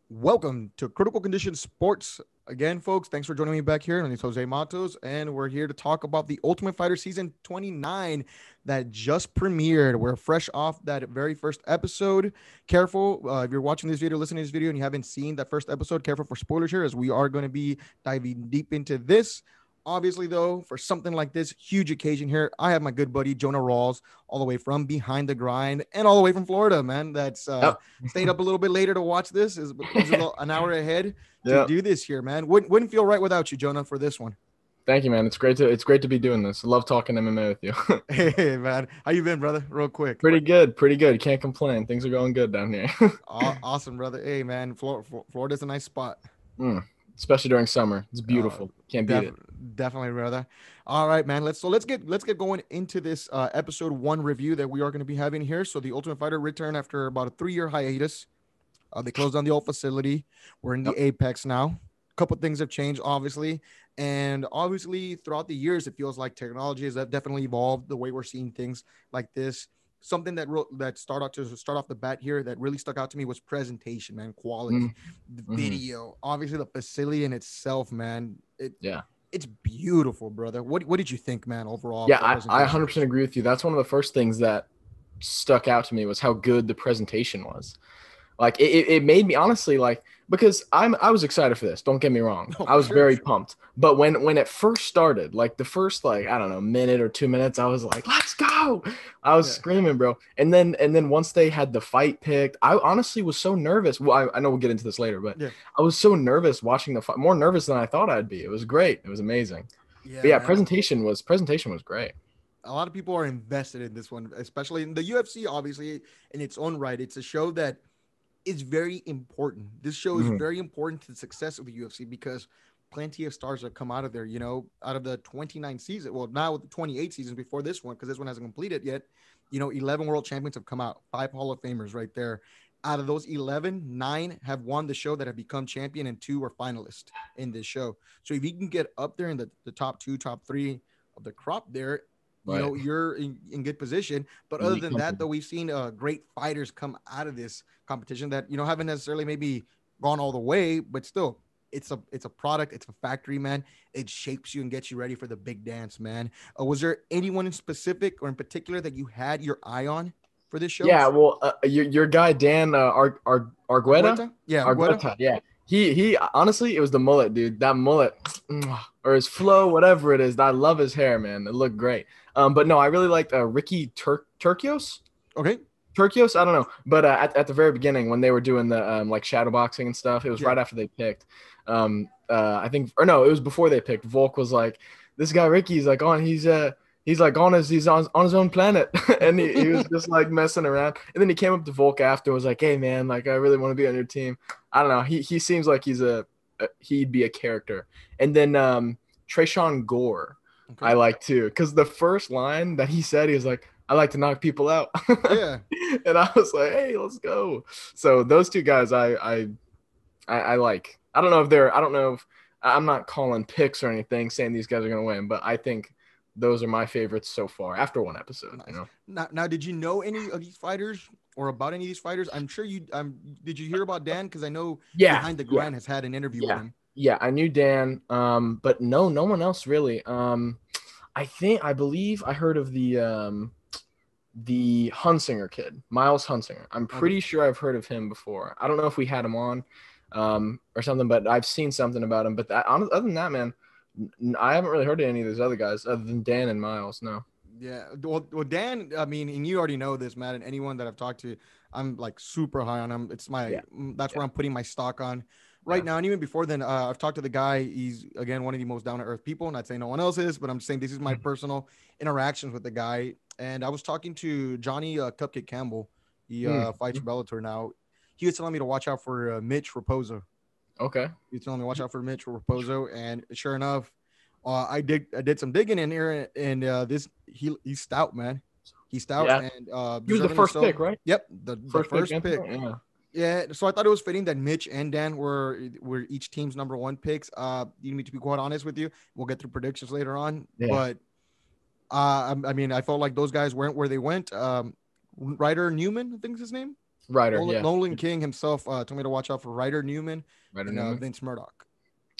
Welcome to Critical Condition Sports. Again, folks, thanks for joining me back here. My name is Jose Matos, and we're here to talk about the Ultimate Fighter Season 29 that just premiered. We're fresh off that very first episode. Careful, if you're watching this video, listening to this video, and you haven't seen that first episode, careful for spoilers here, as we are going to be diving deep into this. Obviously, though, for something like this huge occasion here, I have my good buddy Jonah Rawls, all the way from behind the grind and all the way from Florida, man. That's Yep. stayed up a little bit later to watch this. Is an hour ahead to Yep. do this here, man. Wouldn't feel right without you, Jonah, for this one. Thank you, man. It's great to be doing this. I love talking MMA with you. Hey, man, how you been, brother? Real quick. Pretty good. Pretty good. Can't complain. Things are going good down here. Awesome, brother. Hey, man, Florida's a nice spot. Especially during summer. It's beautiful. Can't beat it. Definitely, brother. All right, man. Let's get going into this episode 1 review that we are going to be having here. So the Ultimate Fighter returned after about a 3-year hiatus. They closed down the old facility. We're in the Apex now. A couple things have changed, obviously, and obviously throughout the years, it feels like technology has definitely evolved the way we're seeing things like this. Something that start off the bat here that really stuck out to me was presentation, man, quality, the video, obviously the facility in itself, man. It's beautiful, brother. What did you think, man, overall? Yeah, I 100% agree with you. That's one of the first things that stuck out to me was how good the presentation was. Like it made me honestly because I was excited for this. Don't get me wrong. I was very pumped. But when it first started, like the first I don't know, minute or 2 minutes, I was like, let's go. I was screaming, bro. And then once they had the fight picked, I honestly was so nervous. Well, I know we'll get into this later, but I was so nervous watching the fight, more nervous than I thought I'd be. It was great. It was amazing. Yeah, presentation was great. A lot of people are invested in this one, especially in the UFC, obviously, in its own right. It's a show that is very important. This show is very important to the success of the UFC because plenty of stars have come out of there, out of the 29 season. Well, now with the 28 seasons before this one, because this one hasn't completed yet, 11 world champions have come out, 5 Hall of Famers right there. Out of those 11, 9 have won the show that have become champion and 2 are finalists in this show. So if you can get up there in the top 2, top 3 of the crop there, you're in good position. But other than that, though, we've seen great fighters come out of this competition that, haven't necessarily maybe gone all the way, but still it's a product. It's a factory, man. It shapes you and gets you ready for the big dance, man. Was there anyone in specific or in particular that you had your eye on for this show? Yeah, well, your guy, Dan Argueta? Yeah, Argueta. Yeah. He honestly, it was the mullet, dude. That mullet or his flow, whatever it is. I love his hair, man. It looked great. But no, I really liked Ricky Turcios. Okay. Turcios, I don't know. But at the very beginning when they were doing the like shadow boxing and stuff, it was right after they picked. I think, or no, it was before they picked. Volk was like, this guy Ricky's like he's on his own planet. And he was just like messing around. And then he came up to Volk after and was like, hey man, like I really want to be on your team. I don't know. He seems like he'd be a character. And then Trayshawn Gore, okay. I like too. Because the first line that he said, he was like, I like to knock people out. Yeah. And I was like, hey, let's go. So those two guys I like. I don't know if I'm not calling picks or anything saying these guys are gonna win, but I think those are my favorites so far after one episode. Nice. Now, did you know any of these fighters or about any of these fighters? I'm sure you did you hear about Dan? Because I know Behind the Grind has had an interview with him. Yeah, I knew Dan, but no one else really. I believe I heard of the Hunsinger kid, Miles Hunsinger. I'm pretty sure I've heard of him before. I don't know if we had him on or something, but I've seen something about him. But other than that, man, I haven't really heard of any of those other guys other than Dan and Miles. No. Yeah. Well, Dan, I mean, and you already know this, Matt, and anyone that I've talked to, I'm like super high on him. It's that's where I'm putting my stock on right now. And even before then, I've talked to the guy. He's, again, one of the most down to earth people. Not saying no one else is, but I'm saying this is my personal interactions with the guy. And I was talking to Johnny Cupcake Campbell. He fights for Bellator now. He was telling me to watch out for Mitch Raposo. Okay. He was telling me to watch out for Mitch Raposo, and sure enough, I did some digging in here, and he's stout, man. He's stout, and he was the first pick, right? Yep, the first pick. Yeah. So I thought it was fitting that Mitch and Dan were each team's number 1 picks. You need to be quite honest with you. We'll get through predictions later on, but I mean, I felt like those guys weren't where they went. Ryder Newman, I think is his name. Ryder, yeah. Nolan King himself told me to watch out for Ryder Newman and Vince Murdoch.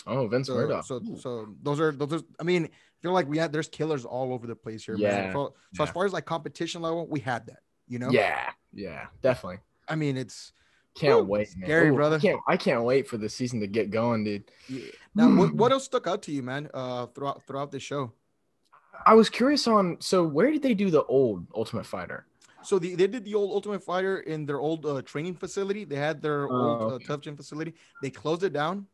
Oh, Vince Murdoch. So those are. I mean, I feel like there's killers all over the place here, man. So as far as like competition level, we had that, you know. Yeah, definitely. I mean, it's can't wait, man. Scary, brother. I can't wait for the season to get going, dude. Yeah. Now, what else stuck out to you, man? Throughout the show, I was curious on. So where did they do the old Ultimate Fighter? So they did the old Ultimate Fighter in their old training facility. They had their old TUF gym facility. They closed it down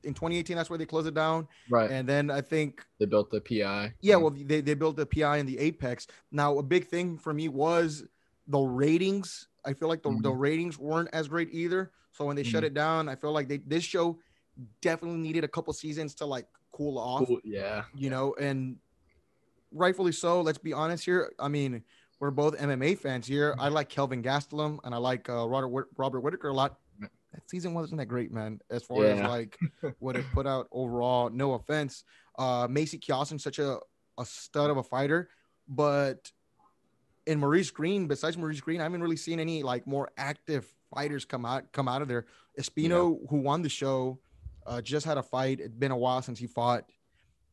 in 2018. That's where they closed it down. Right. And then I think they built the PI. Yeah, well, they built the PI and the Apex. Now, a big thing for me was the ratings. I feel like the ratings weren't as great either. So when they shut it down, I feel like this show definitely needed a couple seasons to like cool off. Yeah. You know, and rightfully so. Let's be honest here. I mean, we're both MMA fans here. I like Kelvin Gastelum and I like Robert Whitaker a lot. That season wasn't that great, man, as far as like what it put out overall. No offense. Macy Kiyosin, such a stud of a fighter, but in Maurice Green, besides Maurice Green, I haven't really seen any like more active fighters come out of there. Espino, who won the show, just had a fight. It'd been a while since he fought.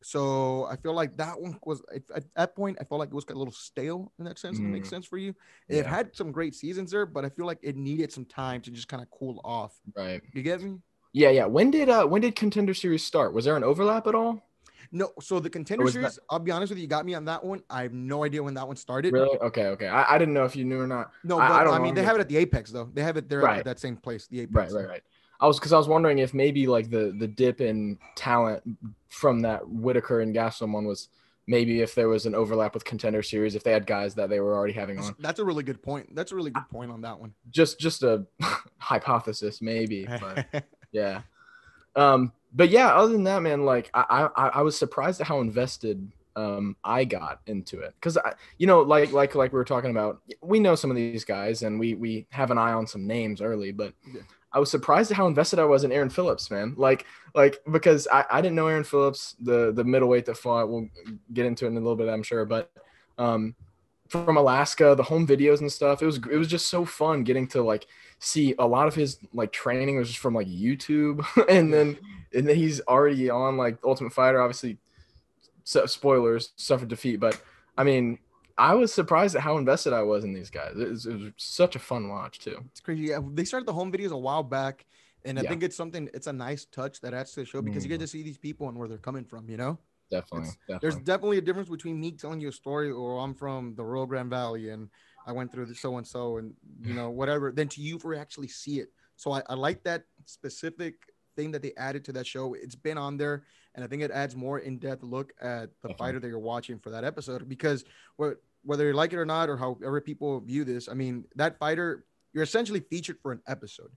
So I feel like that one was at that point, I felt like it was a little stale in that sense. If it makes sense for you. It had some great seasons there, but I feel like it needed some time to just kind of cool off. Right. You get me? Yeah. When did Contender Series start? Was there an overlap at all? No. So the Contender Series, I'll be honest with you, got me on that one. I have no idea when that one started. Really? Okay. I didn't know if you knew or not. No, but I mean, they have it at the Apex though. They have it there at that same place, the Apex. Right. I was wondering if maybe like the dip in talent from that Whitaker and Gastelum one was maybe if there was an overlap with Contender Series, if they had guys that they were already having on. That's a really good point. That's a really good point on that one. Just a hypothesis, maybe. But yeah. But yeah, other than that, man, like I was surprised at how invested I got into it, because like we were talking about, we know some of these guys and we have an eye on some names early, but I was surprised at how invested I was in Aaron Phillips, man. Like because I didn't know Aaron Phillips, the middleweight that fought. We'll get into it in a little bit, I'm sure, but from Alaska, the home videos and stuff, it was just so fun getting to like see a lot of his like training was just from like YouTube, and then he's already on like Ultimate Fighter, obviously. So, spoilers, suffered defeat, but I mean, I was surprised at how invested I was in these guys. It was such a fun watch too. It's crazy. Yeah, they started the home videos a while back, and I think it's a nice touch that adds to the show, because you get to see these people and where they're coming from, you know? Definitely. There's definitely a difference between me telling you a story, or I'm from the Rio Grande Valley and I went through the so-and-so and, you know, whatever, than to you for actually see it. So I like that specific thing that they added to that show. It's been on there, and I think it adds more in-depth look at the fighter that you're watching for that episode, because whether you like it or not, or however people view this, I mean, that fighter, you're essentially featured for an episode.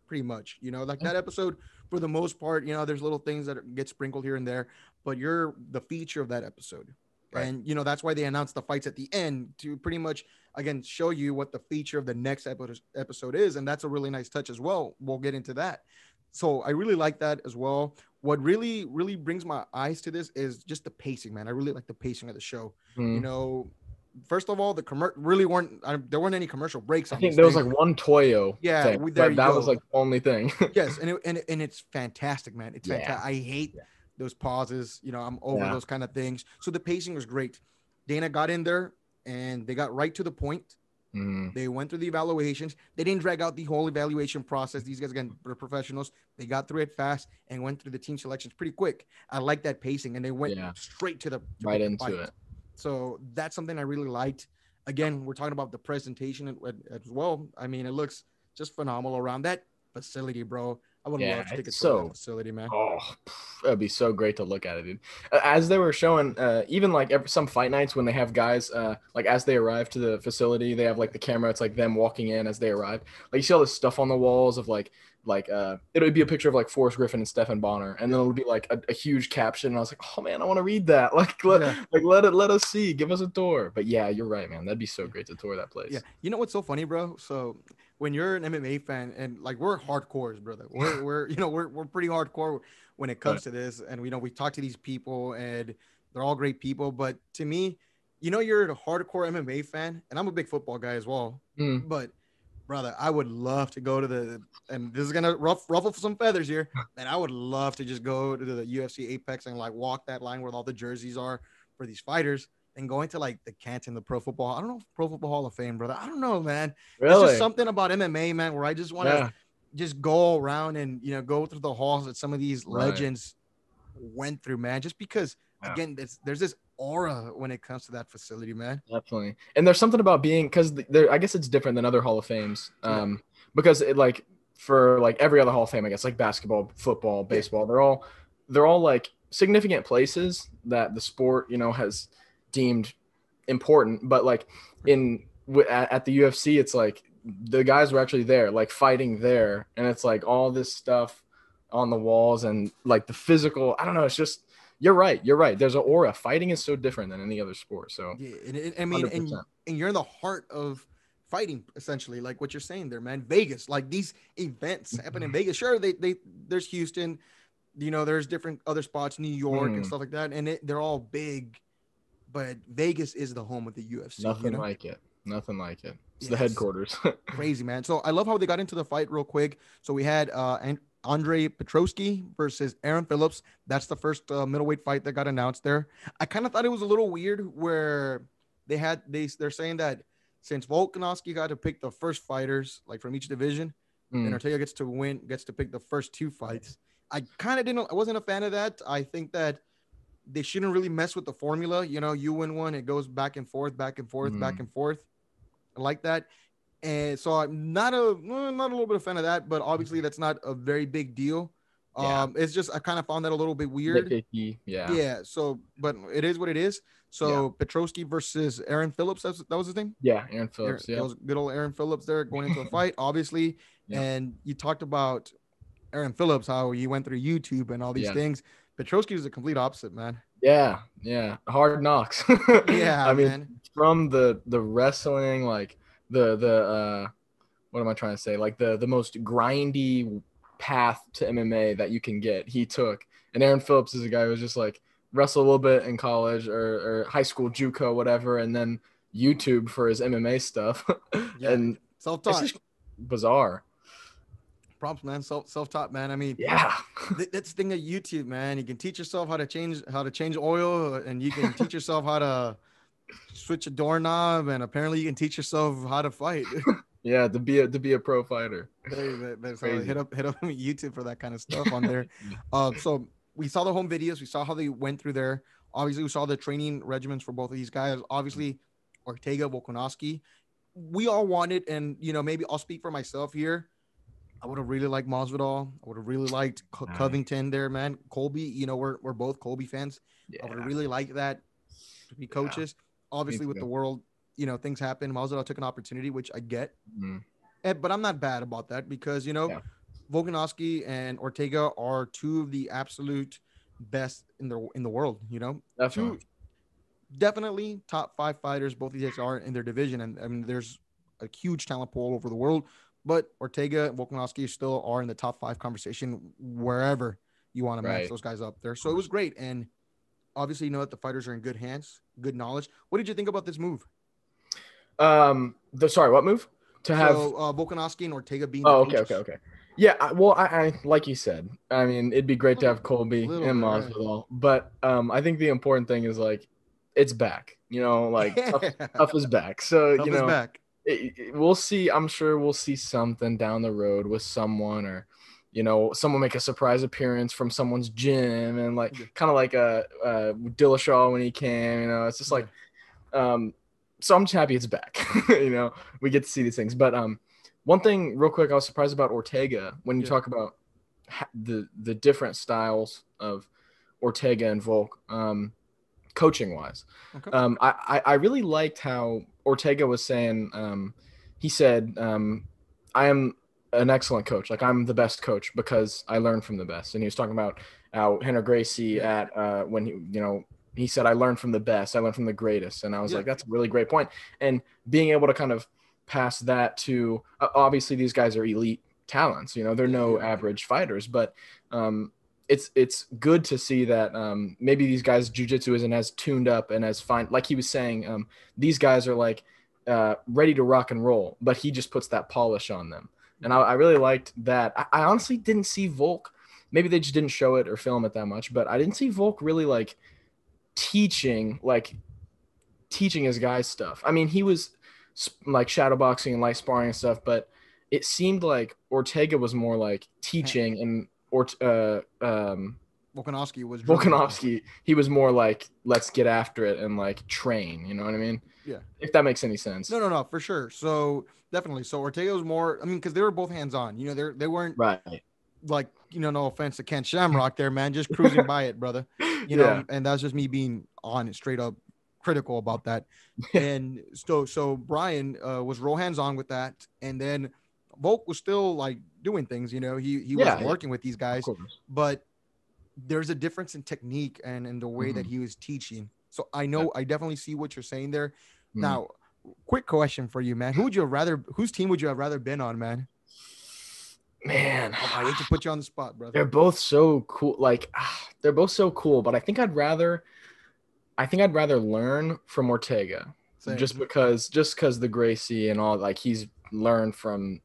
Pretty much, you know, like that episode, for the most part, you know, there's little things that get sprinkled here and there, but you're the feature of that episode. Right. And, you know, that's why they announced the fights at the end, to pretty much, again, show you what the feature of the next episode is. And that's a really nice touch as well. We'll get into that. So I really like that as well. What really, really brings my eyes to this is just the pacing, man. I really like the pacing of the show. You know, first of all, the there weren't any commercial breaks. I think there was like one Toyo. Yeah, thing, that was like the only thing. Yes, and it's fantastic, man. It's fantastic. I hate those pauses. You know, I'm over those kind of things. So the pacing was great. Dana got in there and they got right to the point. They went through the evaluations. They didn't drag out the whole evaluation process. These guys, again, are professionals. They got through it fast and went through the team selections pretty quick. I like that pacing, and they went straight to the right into fight. It. So that's something I really liked. Again, we're talking about the presentation as well. I mean, it looks just phenomenal around that facility, bro. I would love to take a tour of that facility, man. Oh, that'd be so great to look at it, dude. As they were showing, even like some fight nights when they have guys, like as they arrive to the facility, they have like the camera. It's like them walking in as they arrive. Like you see all this stuff on the walls of like it would be a picture of like Forrest Griffin and Stephen Bonner, and then it would be like a huge caption. And I was like, oh man, I want to read that. Let us see, give us a tour. But yeah, you're right, man. That'd be so great to tour that place. Yeah, you know what's so funny, bro? So when you're an MMA fan, and like we're hardcores, brother, we're pretty hardcore when it comes to this, and we talk to these people, and they're all great people. But to me, you know, you're a hardcore MMA fan, and I'm a big football guy as well. But Brother, I would love to go to and this is gonna ruffle some feathers here, and I would love to just go to the UFC Apex and like walk that line where all the jerseys are for these fighters, and going to like the Canton, the Pro Football. I don't know, Pro Football Hall of Fame, brother. I don't know, man. There's just Really? something about MMA, man, where I just want to Yeah. just go around and go through the halls that some of these Right. legends went through, man. Just because, Yeah. again, there's this aura when it comes to that facility, man. Definitely. And there's something about being, because there, I guess it's different than other Hall of Fames. Because it like for like every other Hall of Fame, I guess like basketball, football, baseball, they're all like significant places that the sport, has deemed important. But like at the UFC, it's like the guys were actually there, like fighting there, and it's like all this stuff on the walls and like the physical. I don't know. It's just you're right. There's an aura. Fighting is so different than any other sport. So yeah, I mean, and you're in the heart of fighting, essentially, like what you're saying there, man. Vegas, like these events happen in Vegas. Sure, there's Houston, there's different other spots, New York and stuff like that, and they're all big, but Vegas is the home of the UFC. Nothing like it. It's the headquarters. Crazy, man. So I love how they got into the fight real quick. So we had Andre Petrosky versus Aaron Phillips. That's the first middleweight fight that got announced there. I kind of thought it was a little weird where they're saying that since Volkanovski got to pick the first fighters like from each division, and Ortega gets to pick the first two fights. I wasn't a fan of that. I think that they shouldn't really mess with the formula. You win one, it goes back and forth, back and forth, back and forth. I like that. And so I'm not a little bit of fan of that, but obviously that's not a very big deal. It's just, I kind of found that a little bit weird. Yeah. So, but it is what it is. So Petroski versus Aaron Phillips, that was his name? Yeah, Aaron Phillips. That was good old Aaron Phillips there going into a fight, obviously. Yeah. And you talked about Aaron Phillips, how he went through YouTube and all these things. Petrosky was the complete opposite, man. Yeah. Hard knocks. Yeah, I mean, man. From the wrestling, like the what am I trying to say? Like the most grindy path to MMA that you can get, he took. And Aaron Phillips is a guy who was just like wrestle a little bit in college or high school, JUCO, whatever, and then YouTube for his MMA stuff. Yeah, and self-taught. It's just bizarre. Prompts, man. Self-taught, man. I mean, yeah, that's the thing of YouTube, man. You can teach yourself how to change oil, and you can teach yourself how to switch a doorknob, and apparently you can teach yourself how to fight. Yeah, to be a pro fighter. That's hit up YouTube for that kind of stuff on there. So we saw the home videos. We saw how they went through there. Obviously, we saw the training regimens for both of these guys. Obviously, Ortega, Volkanovski. We all wanted, and maybe I'll speak for myself here. I would have really liked Masvidal. I would have really liked Covington there, man. Colby, we're both Colby fans. Yeah. I would have really liked that to be coaches. Obviously, with the world, things happen. Masvidal took an opportunity, which I get. But I'm not bad about that because, Volkanovski and Ortega are two of the absolute best in the world, Definitely top 5 fighters. Both of these are in their division. And I mean, there's a huge talent pool over the world. But Ortega and Volkanovski still are in the top 5 conversation wherever you want to match those guys up there. So it was great. And obviously, that the fighters are in good hands, good knowledge. What did you think about this move? Sorry, what move? Volkanovski and Ortega being okay. Yeah, I like you said, I mean, it'd be great to have Colby and Masvidal. But I think the important thing is, like, it's back. TUF is back. So, TUF is back. We'll see. I'm sure we'll see something down the road with someone, or someone make a surprise appearance from someone's gym, and like kind of like Dillashaw when he came. It's just like, so I'm just happy it's back. We get to see these things. But one thing, real quick, I was surprised about Ortega when you talk about the different styles of Ortega and Volk. Coaching wise, I really liked how Ortega was saying. He said, "I am an excellent coach. Like, I'm the best coach because I learned from the best." And he was talking about how Henry Gracie when he said, "I learned from the best. I learned from the greatest." And I was like, "That's a really great point." And being able to kind of pass that to obviously these guys are elite talents. They're no average fighters, but it's good to see that maybe these guys' jiu-jitsu isn't as tuned up and as fine. Like he was saying, these guys are like ready to rock and roll, but he just puts that polish on them. And I really liked that. I honestly didn't see Volk. Maybe they just didn't show it or film it that much, but I didn't see Volk really like teaching his guys stuff. I mean, he was like shadowboxing and light sparring and stuff, but it seemed like Ortega was more like teaching, and Volkanovski, he was more like, let's get after it and like train. You know what I mean? Yeah. If that makes any sense. No, for sure. So definitely. So Ortega was more. I mean, because they were both hands on. You know, they weren't right. Like, you know, no offense to Ken Shamrock there, man, just cruising by it, brother. You know, and that's just me being honest, straight up critical about that. And so Brian was real hands on with that, and then Volk was still like doing things. You know, he was working with these guys, but there's a difference in technique and in the way that he was teaching. So I know I definitely see what you're saying there. Now, quick question for you, man. Whose team would you have rather been on, man? Man, I hate to put you on the spot, brother. They're both so cool. Like, they're both so cool, but I think I'd rather learn from Ortega. Same. just because the Gracie and all, like, he's learned from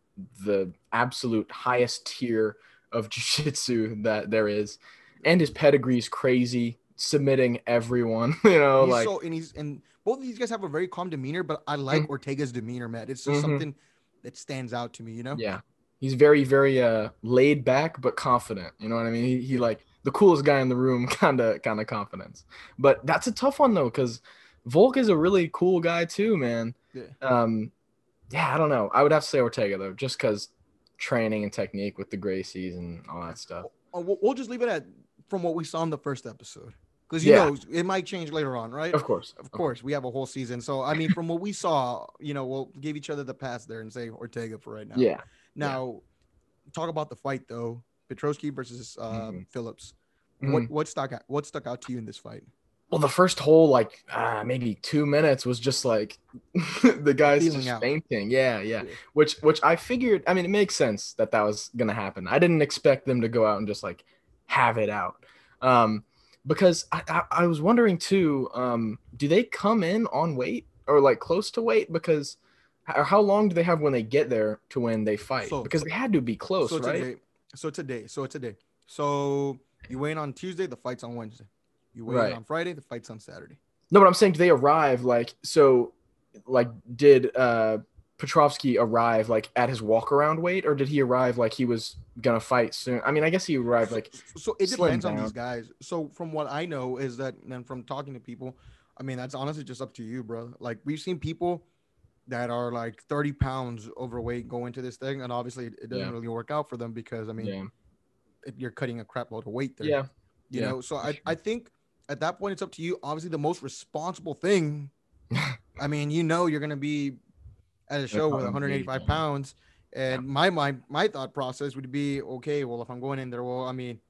the absolute highest tier of jiu-jitsu that there is, and his pedigree is crazy, submitting everyone. You know, and both of these guys have a very calm demeanor, but I like Ortega's demeanor, man. It's just something that stands out to me, you know? Yeah. He's very, very laid back, but confident. You know what I mean? He like the coolest guy in the room, kind of confidence. But that's a tough one though, because Volk is a really cool guy too, man. Yeah. I don't know. I would have to say Ortega though, just because training and technique with the Gracies and all that stuff. We'll just leave it at from what we saw in the first episode, because you know it might change later on, right? Of course, we have a whole season. So I mean, from what we saw, you know, we'll give each other the pass there and say Ortega for right now. Yeah. Now, talk about the fight though. Petrosky versus Phillips. What stuck out to you in this fight? Well, the first whole like maybe 2 minutes was just like the guys just fainting. Yeah. Which I figured. I mean, it makes sense that was gonna happen. I didn't expect them to go out and just like have it out. Because I was wondering too. Do they come in on weight or like close to weight? Because how long do they have when they get there to when they fight? Because they had to be close, right? So today. So you weigh in on Tuesday, the fight's on Wednesday. You weigh in on Friday, the fight's on Saturday. No, but I'm saying, do they arrive did Petrovsky arrive like at his walk around weight, or did he arrive like he was gonna fight soon? I mean, I guess he arrived like. So it depends on these guys. So from what I know is that, and from talking to people, I mean, that's honestly just up to you, bro. Like, we've seen people that are like 30 pounds overweight go into this thing, and obviously it doesn't really work out for them, because I mean you're cutting a crap load of weight there. You know, so I think at that point it's up to you. Obviously the most responsible thing, I mean, you know, you're gonna be at a show with 185 pounds, and my thought process would be, okay, well, if I'm going in there, well, I mean,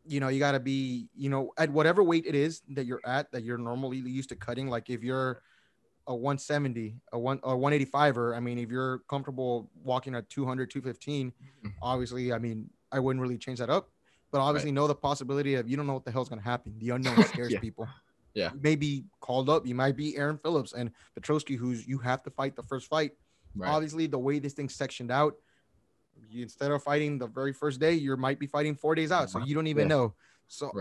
you know, you got to be, you know, at whatever weight it is that you're at, that you're normally used to cutting. Like if you're a 170, a 185er, I mean, if you're comfortable walking at 200, 215, obviously, I mean, I wouldn't really change that up, but obviously know the possibility of, you don't know what the hell's going to happen. The unknown scares people. Yeah. You may be called up. You might be Aaron Phillips and Petroski, who's you have to fight the first fight. Obviously, the way this thing's sectioned out, instead of fighting the very first day, you might be fighting 4 days out. So you don't even know. So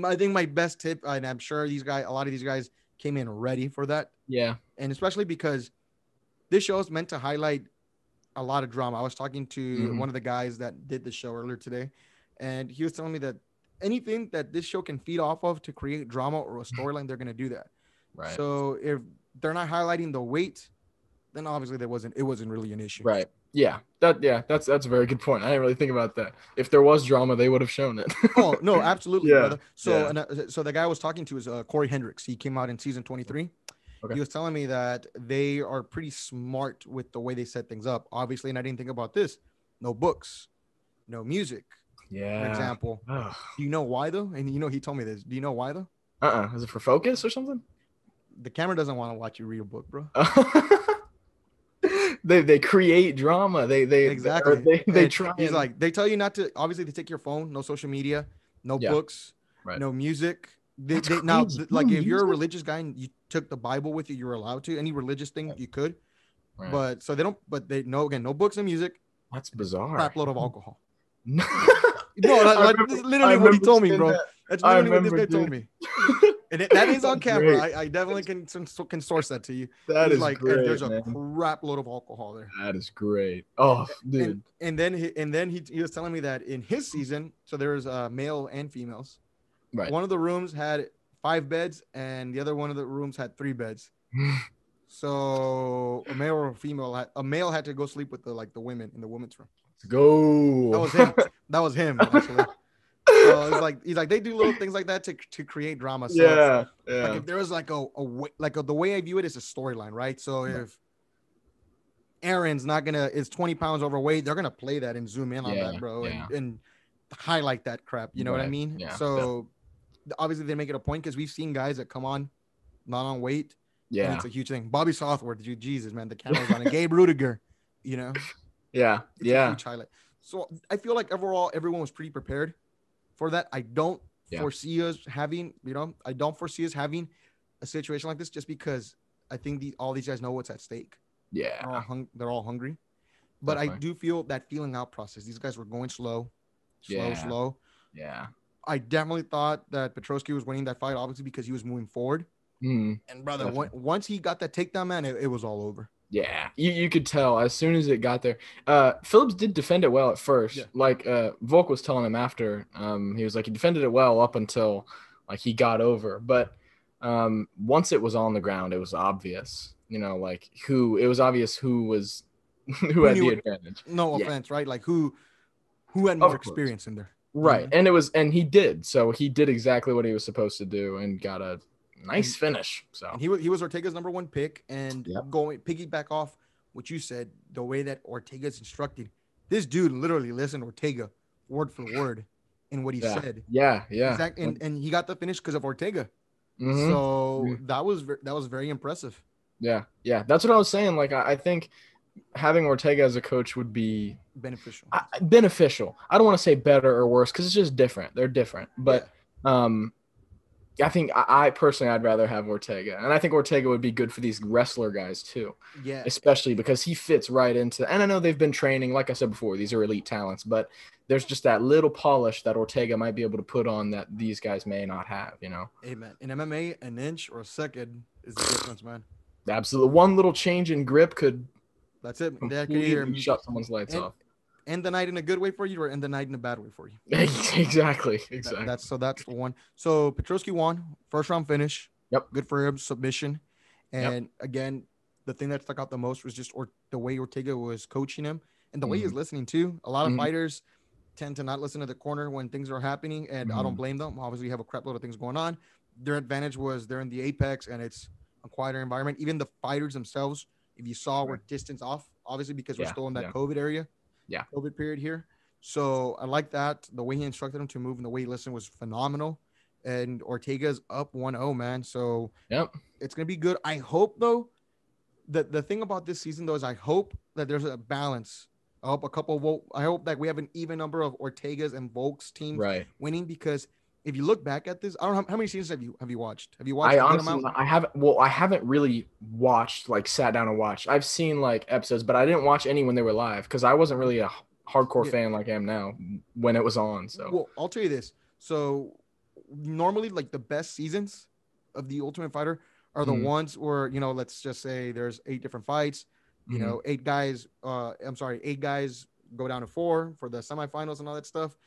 I think my best tip, and I'm sure a lot of these guys came in ready for that. Yeah. And especially because this show is meant to highlight a lot of drama. I was talking to one of the guys that did the show earlier today, and he was telling me that anything that this show can feed off of to create drama or a storyline, they're going to do that. Right. So if they're not highlighting the weight, then obviously it wasn't really an issue. Right. Yeah. That's a very good point. I didn't really think about that. If there was drama, they would have shown it. Oh, no, absolutely, brother. So so the guy I was talking to is Corey Hendricks. He came out in season 23. Okay. He was telling me that they are pretty smart with the way they set things up. Obviously, and I didn't think about this. No books, no music. Yeah. For example. Ugh. Do you know why though? And you know, he told me this. Do you know why though? Is it for focus or something? The camera doesn't want to watch you read a book, bro. They create drama. They exactly. They try. He's like, they tell you not to. Obviously, they take your phone. No social media. No books. Right. No music. They now like if you're a religious guy and you took the Bible with you, you're allowed to. Any religious thing you could. Right. But so they don't. But they know again, no books and music. That's bizarre. Crap load of alcohol. No, this is literally what he told me, bro. That's literally what this guy told me. And that is on camera. I definitely can source that to you. That is like, great, there's a crap load of alcohol there. That is great. Oh, dude. And then he was telling me that in his season, so there was male and females. Right. One of the rooms had 5 beds, and the other one of the rooms had 3 beds. So a male or a male had to go sleep with the women in the women's room. Let's go. That was him. Actually. So it's like he's like they do little things like that to create drama. So yeah. Like if there was the way I view it is a storyline, right? So if Aaron's is 20 pounds overweight, they're gonna play that and zoom in on that, bro, and highlight that crap. You know what I mean? Yeah. So obviously they make it a point because we've seen guys that come on not on weight. Yeah, and it's a huge thing. Bobby Southworth, Jesus, man, the camera's on. And Gabe Rudiger, you know. Yeah, it's a huge highlight. So I feel like overall everyone was pretty prepared for that. I don't foresee us having, a situation like this just because I think all these guys know what's at stake. Yeah, they're all hungry. But definitely. I do feel that feeling out process. These guys were going slow. Yeah. I definitely thought that Petrosky was winning that fight, obviously, because he was moving forward. And brother, once he got that takedown, man, it was all over. Yeah, you could tell as soon as it got there. Phillips did defend it well at first. Yeah. Like Volk was telling him after, he was like he defended it well up until like he got over. But once it was on the ground, it was obvious. You know, like it was obvious who had the advantage. No offense, right? Like who had more experience in there. Right, and he did. So he did exactly what he was supposed to do and got a nice finish. So and he was Ortega's number 1 pick, and going piggyback off what you said, the way that Ortega's instructed, this dude literally listened to Ortega word for word in what he said. Yeah. Exactly, and he got the finish because of Ortega. Mm-hmm. So that was very impressive. Yeah. That's what I was saying. Like I think having Ortega as a coach would be beneficial. Beneficial. I don't want to say better or worse because it's just different. They're different, but I think I personally I'd rather have Ortega, and I think Ortega would be good for these wrestler guys too. Yeah, especially because he fits right into. And I know they've been training, like I said before, these are elite talents, but there's just that little polish that Ortega might be able to put on that these guys may not have. You know. Amen. In MMA, an inch or a second is the difference, man. Absolutely, one little change in grip could. That's it. That could either shut someone's lights off. End the night in a good way for you, or end the night in a bad way for you. Exactly. That's the one. So Petroski won, first round finish. Yep. Good for him, submission. And again, the thing that stuck out the most was just the way Ortega was coaching him and the way he was listening too. A lot of fighters tend to not listen to the corner when things are happening, and I don't blame them. Obviously, you have a crap load of things going on. Their advantage was they're in the apex and it's a quieter environment. Even the fighters themselves, if you saw, were distance off, obviously, because we're still in that COVID area. Yeah. COVID period here. So I like that. The way he instructed him to move and the way he listened was phenomenal. And Ortega's up 1-0, man. So it's going to be good. I hope, though, that the thing about this season, though, is I hope that there's a balance. I hope that we have an even number of Ortega's and Volk's teams winning, because if you look back at this, I don't know how many seasons have you watched? Have you watched? I haven't. Well, I haven't really watched, like sat down and watched. I've seen like episodes, but I didn't watch any when they were live because I wasn't really a hardcore fan like I am now when it was on. So well, I'll tell you this. So normally, like the best seasons of the Ultimate Fighter are the ones where, you know, let's just say there's 8 different fights. You know, 8 guys. 8 guys go down to 4 for the semifinals and all that stuff.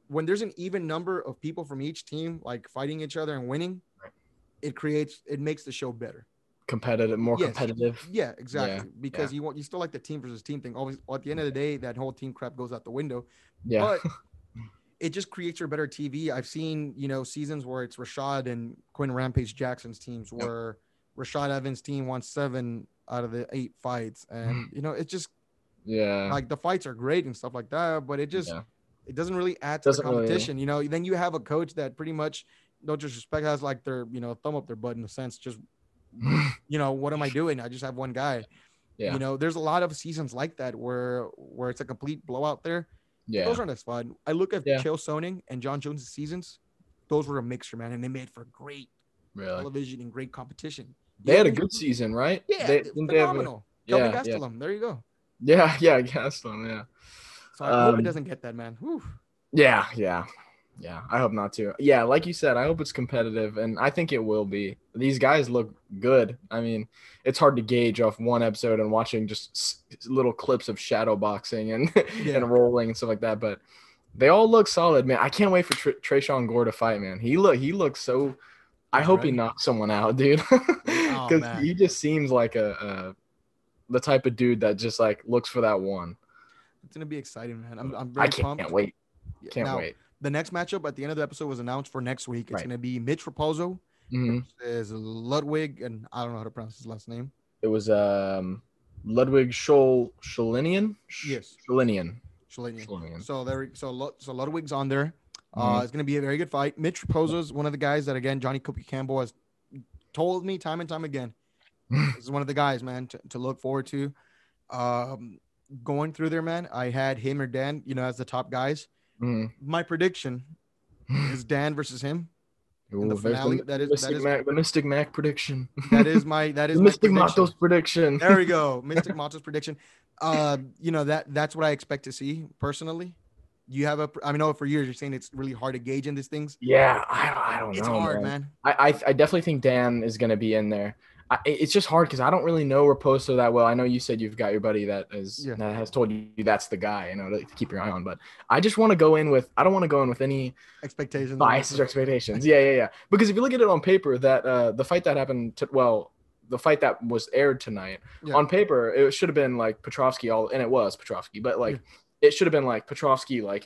When there's an even number of people from each team like fighting each other and winning, it makes the show better. More competitive. Yeah, exactly. Because you still like the team versus team thing. Always at the end of the day, that whole team crap goes out the window. Yeah. But it just creates your better TV. I've seen, you know, seasons where it's Rashad and Quinn Rampage Jackson's teams where Rashad Evans' team won 7 out of the 8 fights. And, you know, it's just like the fights are great and stuff like that, but it just it doesn't really add to the competition. You know, then you have a coach that pretty much, no disrespect, has like their, you know, thumb up their butt in a sense. Just, you know, what am I doing? I just have one guy. Yeah. You know, there's a lot of seasons like that where it's a complete blowout there. Yeah. Those aren't as fun. I look at Chael Sonnen and John Jones' seasons. those were a mixture, man, and they made for great Really? television and great competition. They had a good season, right? Yeah, Didn't they have phenomenal. Kelvin yeah. Gastelum, there you go. Yeah, yeah, Gaston, yeah. So I hope it doesn't get that, man. Whew. Yeah. I hope not to. Yeah, like you said, I hope it's competitive, and I think it will be. These guys look good. I mean, it's hard to gauge off one episode and watching just little clips of shadow boxing and and rolling and stuff like that, but they all look solid, man. I can't wait for Trayshawn Gore to fight, man. He looks so. I hope he knocks someone out, dude, because he just seems like the type of dude that just like looks for that one. It's gonna be exciting, man. I'm very pumped. Can't wait. Can't wait. The next matchup at the end of the episode was announced for next week. It's gonna be Mitch Raposo versus Ludwig, and I don't know how to pronounce his last name. It was Ludwig Scholinian. Yes, Scholinian. So Ludwig's on there. It's gonna be a very good fight. Mitch Raposo is one of the guys that, again, Johnny Cookie Campbell has told me time and time again. This is one of the guys, man, to look forward to. Going through there, man, I had him or Dan, as the top guys. My prediction is Dan versus him in the finale. The Mystic Mac prediction. That is my Mystic Mato's prediction. There we go, Mystic Mato's prediction. That's what I expect to see personally. You have I know for years you're saying it's really hard to gauge in these things. Yeah, I don't know. It's hard, man. I definitely think Dan is going to be in there. It's just hard because I don't really know Raposo that well. I know you said you've got your buddy that has told you that's the guy, to keep your eye on. But I just want to go in with, I don't want to go in with any expectations, biases or expectations. Yeah. Because if you look at it on paper, that the fight that happened, the fight that was aired tonight, on paper, it should have been like Petrosky and it was Petrosky, but it should have been like Petrosky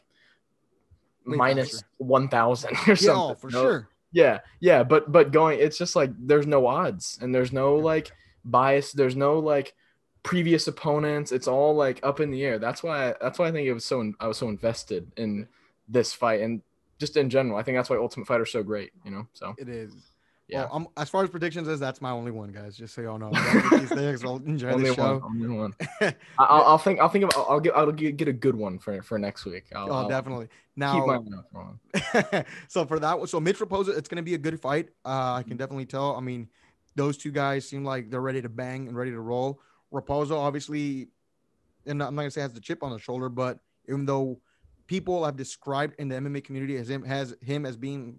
minus 1,000 or something. Yeah, for sure. Yeah, but going, it's just like there's no odds and there's no like bias, there's no like previous opponents. It's all like up in the air. That's why I think I was so invested in this fight and just in general. I think that's why Ultimate Fighter is so great, So it is. Yeah. Well, as far as predictions is, that's my only one, guys. Just so y'all know. These things, I'll enjoy the show. Only one. I'll get a good one for next week. I'll definitely. Now, keep my mouth on. So for that one, so Mitch Raposo, it's going to be a good fight. I can definitely tell. I mean, those two guys seem like they're ready to bang and ready to roll. Raposo, obviously, and I'm not going to say has the chip on the shoulder, but even though people have described in the MMA community as him as being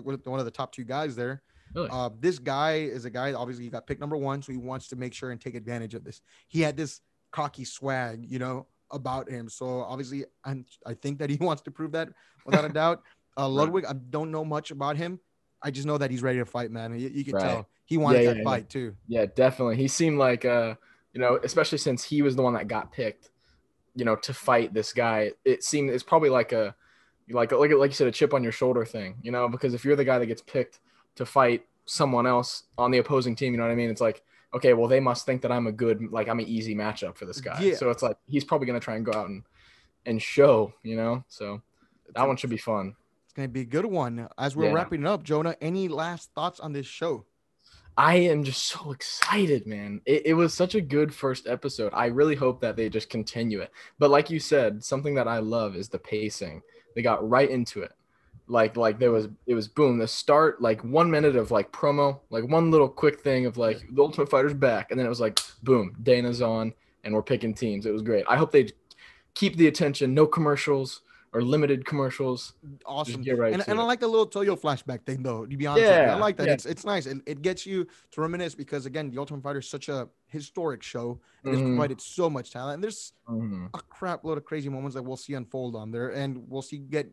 one of the top two guys there. Really? This guy is a guy, obviously he got picked number one, so he wants to make sure and take advantage of this. He had this cocky swag, about him. So obviously I think that he wants to prove that without a doubt. Ludwig, I don't know much about him. I just know that he's ready to fight, man. You can tell he wanted that fight too. Yeah, definitely. He seemed like, especially since he was the one that got picked, to fight this guy. It's probably like like you said, a chip on your shoulder thing, because if you're the guy that gets picked to fight someone else on the opposing team, you know what I mean? It's like, okay, well, they must think that I'm an easy matchup for this guy. Yeah. So it's like, he's probably going to try and go out and show, so that one should be fun. It's going to be a good one. As we're wrapping it up, Jonah, any last thoughts on this show? I am just so excited, man. It was such a good first episode. I really hope that they just continue it. But like you said, something that I love is the pacing. They got right into it. Like it was boom, the start, like 1 minute of like promo, like one little quick thing of like the Ultimate Fighter's back, and then it was like boom, Dana's on and we're picking teams. It was great. I hope they keep the attention, no commercials or limited commercials. Awesome. And I like the little Toyo flashback thing though, to be honest with you. I like that. Yeah. It's nice. It gets you to reminisce because again, the Ultimate Fighter is such a historic show and it's provided so much talent. And there's a crap load of crazy moments that we'll see unfold on there and we'll see get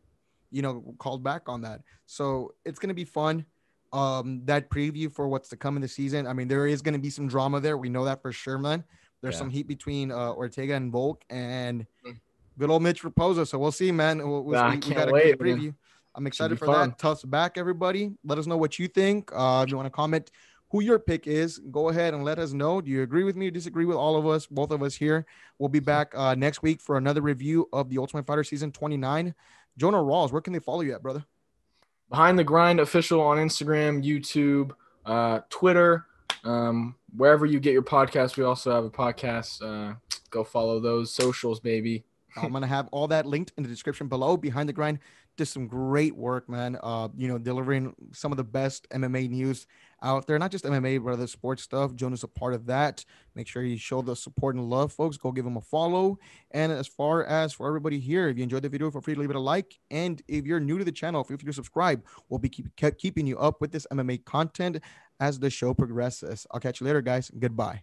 called back on that. So it's going to be fun. That preview for what's to come in the season. I mean, there is going to be some drama there. We know that for sure, man. There's some heat between Ortega and Volk and good old Mitch Raposo. So we'll see, man. We got a good preview. Man. I'm excited for that. TUF's back, everybody. Let us know what you think. If you want to comment who your pick is, go ahead and let us know. Do you agree with me or disagree with all of us, both of us here? We'll be back next week for another review of the Ultimate Fighter Season 29. Jonah Rawls, where can they follow you at, brother? Behind the Grind official on Instagram, YouTube, Twitter, wherever you get your podcast. We also have a podcast. Go follow those socials, baby. I'm gonna have all that linked in the description below. Behind the Grind did some great work, man. Delivering some of the best MMA news out there, not just MMA, but other sports stuff. Jonah's a part of that. Make sure you show the support and love, folks. Go give him a follow. And as far as for everybody here, if you enjoyed the video, feel free to leave it a like. And if you're new to the channel, feel free to subscribe. We'll be keeping you up with this MMA content as the show progresses. I'll catch you later, guys. Goodbye.